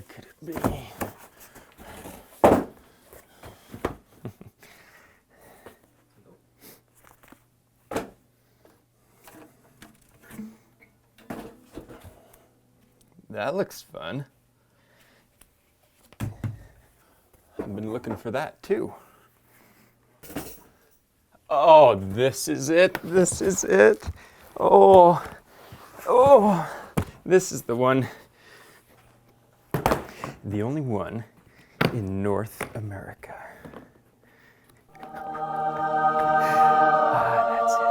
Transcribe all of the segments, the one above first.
could it be? That looks fun. I've been looking for that too. Oh, this is it. This is it. Oh, this is the one. The only one in North America. That's it.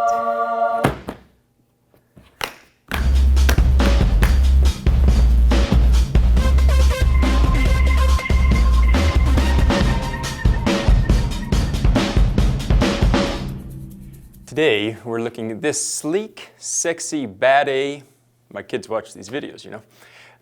Today, we're looking at this sleek, sexy, bad A. My kids watch these videos, you know.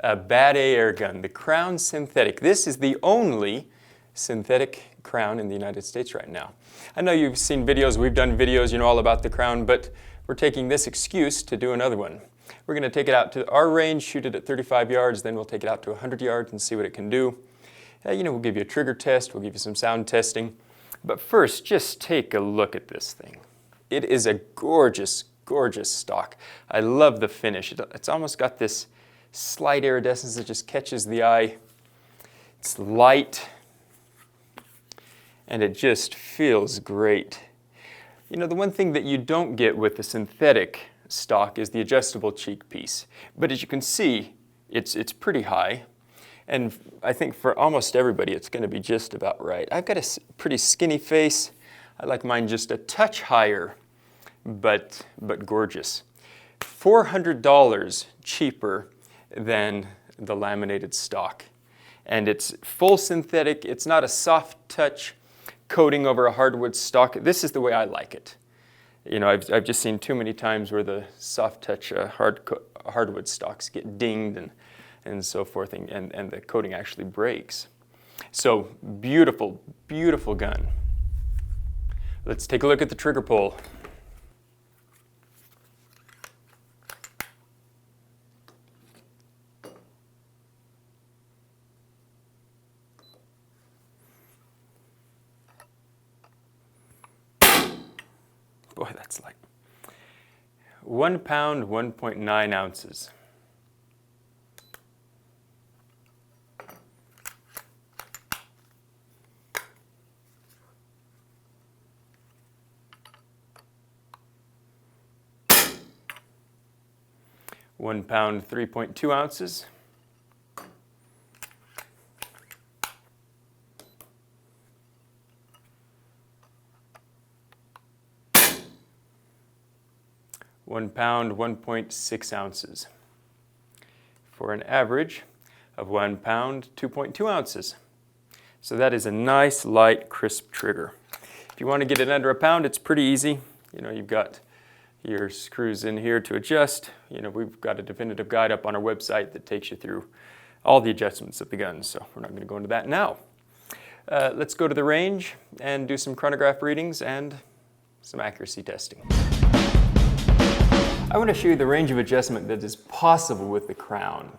Bad A air gun, the Crown Synthetic. This is the only synthetic Crown in the United States right now. I know you've seen videos, we've done videos, you know, all about the Crown, but we're taking this excuse to do another one. We're going to take it out to our range, shoot it at 35 yards, then we'll take it out to 100 yards and see what it can do. You know, we'll give you a trigger test, we'll give you some sound testing. But first, just take a look at this thing. It is a gorgeous, gorgeous stock. I love the finish. It's almost got this slight iridescence that just catches the eye. It's light, and it just feels great. You know, the one thing that you don't get with the synthetic stock is the adjustable cheek piece. But as you can see, it's pretty high. And I think for almost everybody, it's going to be just about right. I've got a pretty skinny face. I like mine just a touch higher, but gorgeous. $400 cheaper than the laminated stock. And it's full synthetic. It's not a soft touch coating over a hardwood stock. This is the way I like it. You know, I've just seen too many times where the soft touch hardwood stocks get dinged and so forth, and the coating actually breaks. So beautiful, beautiful gun. Let's take a look at the trigger pull. Boy, that's light. 1 pound, 1.9 ounces. One pound, 3.2 ounces. One pound, 1.6 ounces. For an average of 1 pound, 2.2 ounces. So that is a nice, light, crisp trigger. If you want to get it under a pound, it's pretty easy. You know, you've got your screws in here to adjust. You know, we've got a definitive guide up on our website that takes you through all the adjustments of the gun, so we're not going to go into that now. Let's go to the range and do some chronograph readings and some accuracy testing. I want to show you the range of adjustment that is possible with the Crown.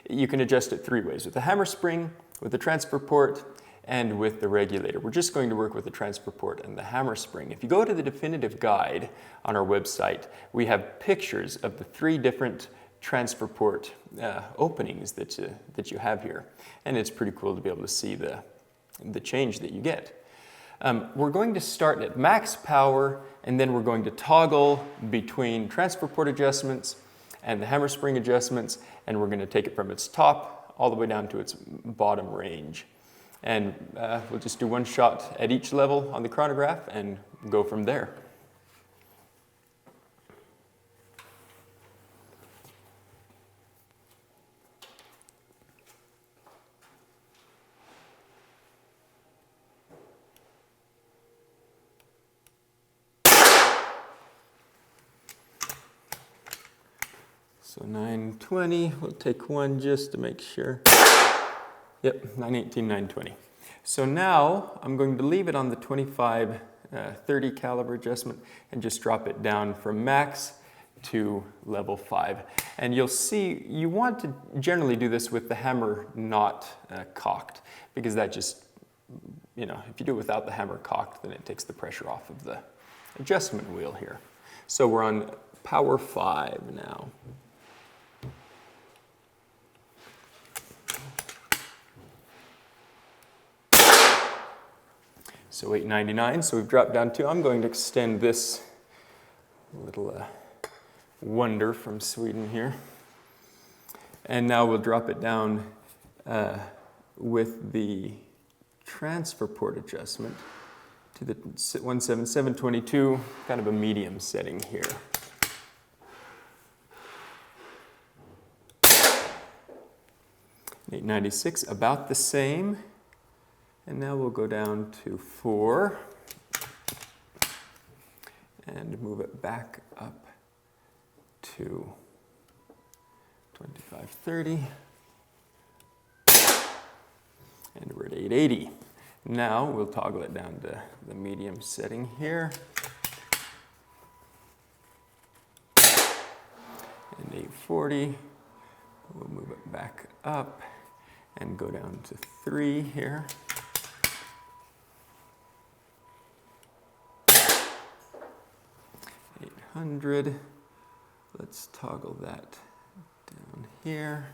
You can adjust it 3 ways: with the hammer spring, with the transfer port, and with the regulator. We're just going to work with the transfer port and the hammer spring. If you go to the definitive guide on our website, we have pictures of the 3 different transfer port openings that you have here. And it's pretty cool to be able to see the change that you get. We're going to start at max power, and then we're going to toggle between transfer port adjustments and the hammer spring adjustments, and we're going to take it from its top all the way down to its bottom range. And we'll just do 1 shot at each level on the chronograph and go from there. So 920, we'll take 1 just to make sure. Yep, 918, 920. So now I'm going to leave it on the 25-30 caliber adjustment and just drop it down from max to level 5. And you'll see you want to generally do this with the hammer not cocked, because that just, if you do it without the hammer cocked, then it takes the pressure off of the adjustment wheel here. So we're on power 5 now. So 899, so we've dropped down to, I'm going to extend this little wonder from Sweden here. And now we'll drop it down with the transfer port adjustment to the 17722, kind of a medium setting here. $896, about the same. And now we'll go down to 4 and move it back up to 2530. And we're at 880. Now we'll toggle it down to the medium setting here. And 840. We'll move it back up and go down to 3 here. 800. Let's toggle that down here.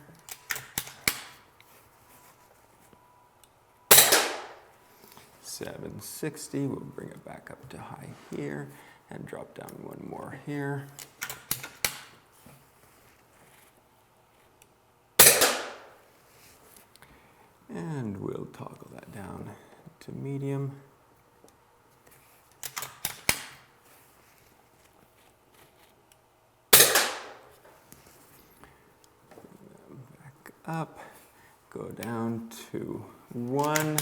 $760. We'll bring it back up to high here and drop down one more here. And we'll toggle that down to medium. Back up, go down to 1.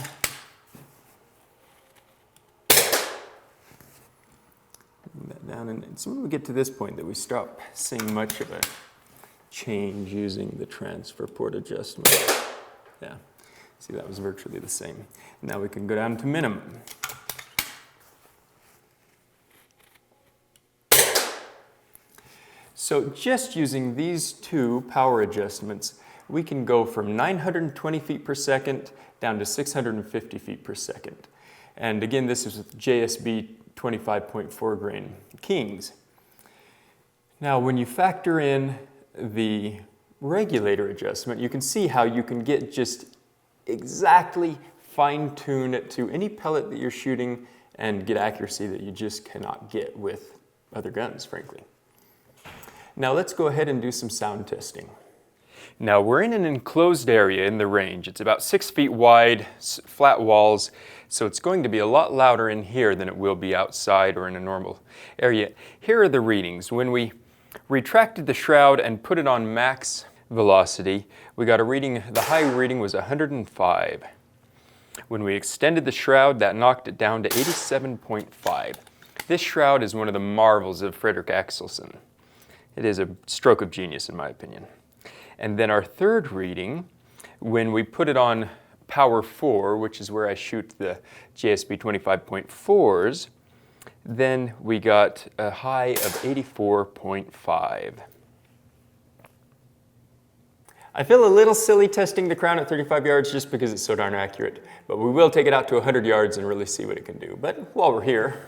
Bring that down, and it's when we get to this point that we stop seeing much of a change using the transfer port adjustment. Yeah. See, that was virtually the same. Now we can go down to minimum. So just using these two power adjustments, we can go from 920 feet per second down to 650 feet per second. And again, this is with JSB 25.4 grain Kings. Now, when you factor in the regulator adjustment, you can see how you can get just exactly fine-tune it to any pellet that you're shooting and get accuracy that you just cannot get with other guns, frankly. Now let's go ahead and do some sound testing. Now we're in an enclosed area in the range. It's about 6 feet wide, flat walls, so it's going to be a lot louder in here than it will be outside or in a normal area. Here are the readings. When we retracted the shroud and put it on max velocity, we got a reading, the high reading was 105. When we extended the shroud, that knocked it down to 87.5. This shroud is one of the marvels of Frederick Axelson. It is a stroke of genius, in my opinion. And then our third reading, when we put it on power 4, which is where I shoot the JSB 25.4s, then we got a high of 84.5. I feel a little silly testing the Crown at 35 yards just because it's so darn accurate, but we will take it out to 100 yards and really see what it can do. But while we're here,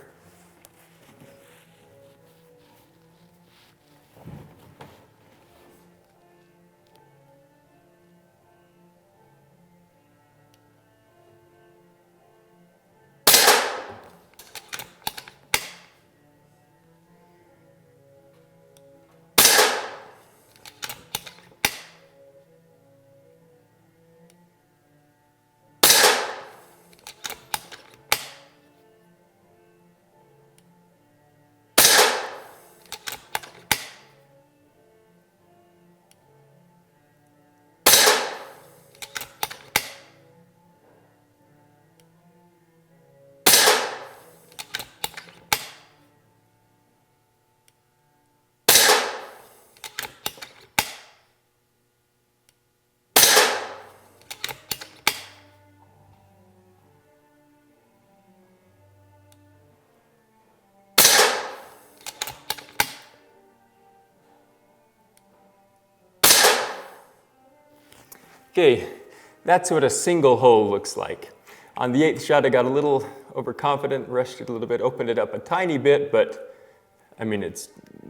Okay, that's what a single hole looks like. On the 8th shot, I got a little overconfident, rushed it a little bit, opened it up a tiny bit, but I mean,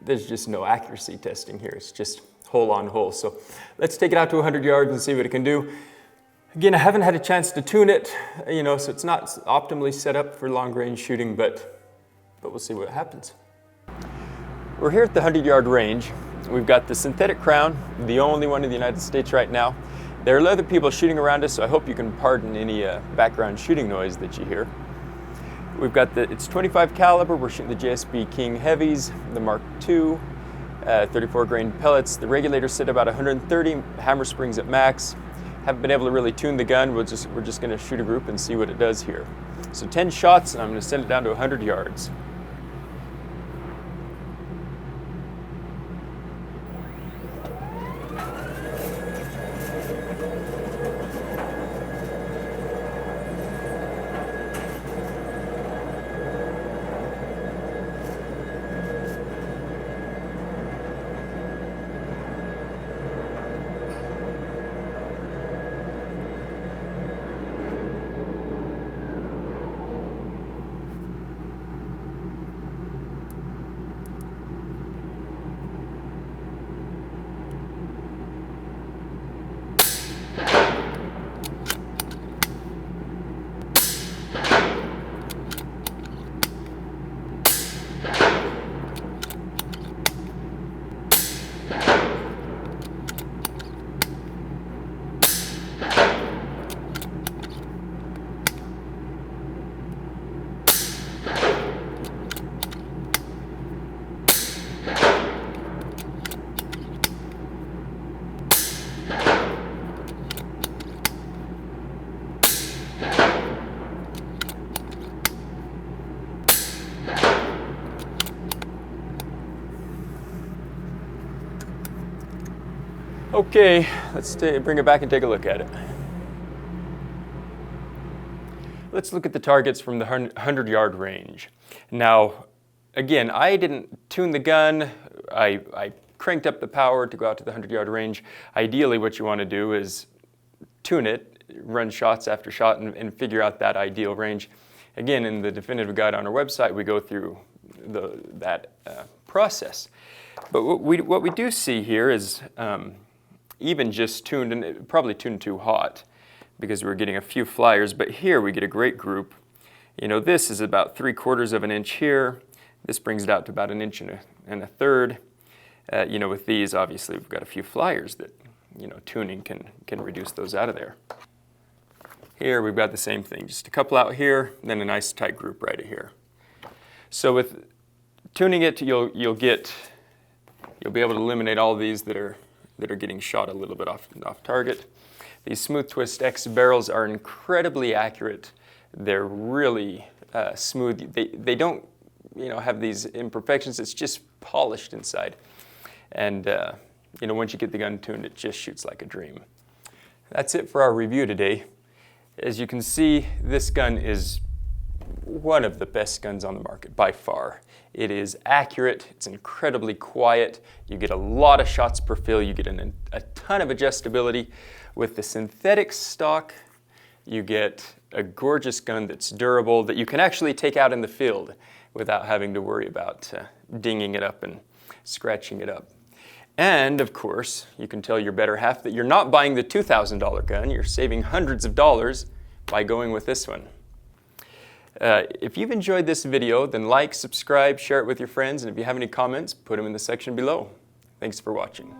there's just no accuracy testing here. It's just hole on hole. So let's take it out to 100 yards and see what it can do. Again, I haven't had a chance to tune it, so it's not optimally set up for long range shooting, but we'll see what happens. We're here at the 100-yard range. We've got the synthetic crown, the only one in the United States right now. There are other people shooting around us, so I hope you can pardon any background shooting noise that you hear. We've got it's 25 caliber. We're shooting the JSB King Heavies, the Mark II, 34 grain pellets. The regulator's set about 130, hammer springs at max. Haven't been able to really tune the gun. We're just going to shoot a group and see what it does here. So 10 shots, and I'm going to send it down to 100 yards. Okay, let's bring it back and take a look at it. Let's look at the targets from the 100-yard range. Now, again, I didn't tune the gun. I cranked up the power to go out to the 100-yard range. Ideally, what you want to do is tune it, run shots after shot, and figure out that ideal range. Again, in the definitive guide on our website, we go through that process. But what we do see here is even just tuned, and it probably tuned too hot because we're getting a few flyers, but here we get a great group. This is about 3/4 of an inch here. This brings it out to about 1 1/3 inches. With these, obviously, we've got a few flyers that, tuning can reduce those out of there. Here we've got the same thing, just a couple out here, and then a nice tight group right here. So with tuning it, you'll be able to eliminate all these that are getting shot a little bit off target. These Smooth Twist X barrels are incredibly accurate. They're really smooth. They don't have these imperfections. It's just polished inside. And once you get the gun tuned, it just shoots like a dream. That's it for our review today. As you can see, this gun is one of the best guns on the market by far. It is accurate, it's incredibly quiet, you get a lot of shots per fill, you get a ton of adjustability. With the synthetic stock, you get a gorgeous gun that's durable, that you can actually take out in the field without having to worry about dinging it up and scratching it up. And of course, you can tell your better half that you're not buying the $2,000 gun, you're saving hundreds of dollars by going with this one. If you've enjoyed this video, then like, subscribe, share it with your friends, and if you have any comments, put them in the section below. Thanks for watching.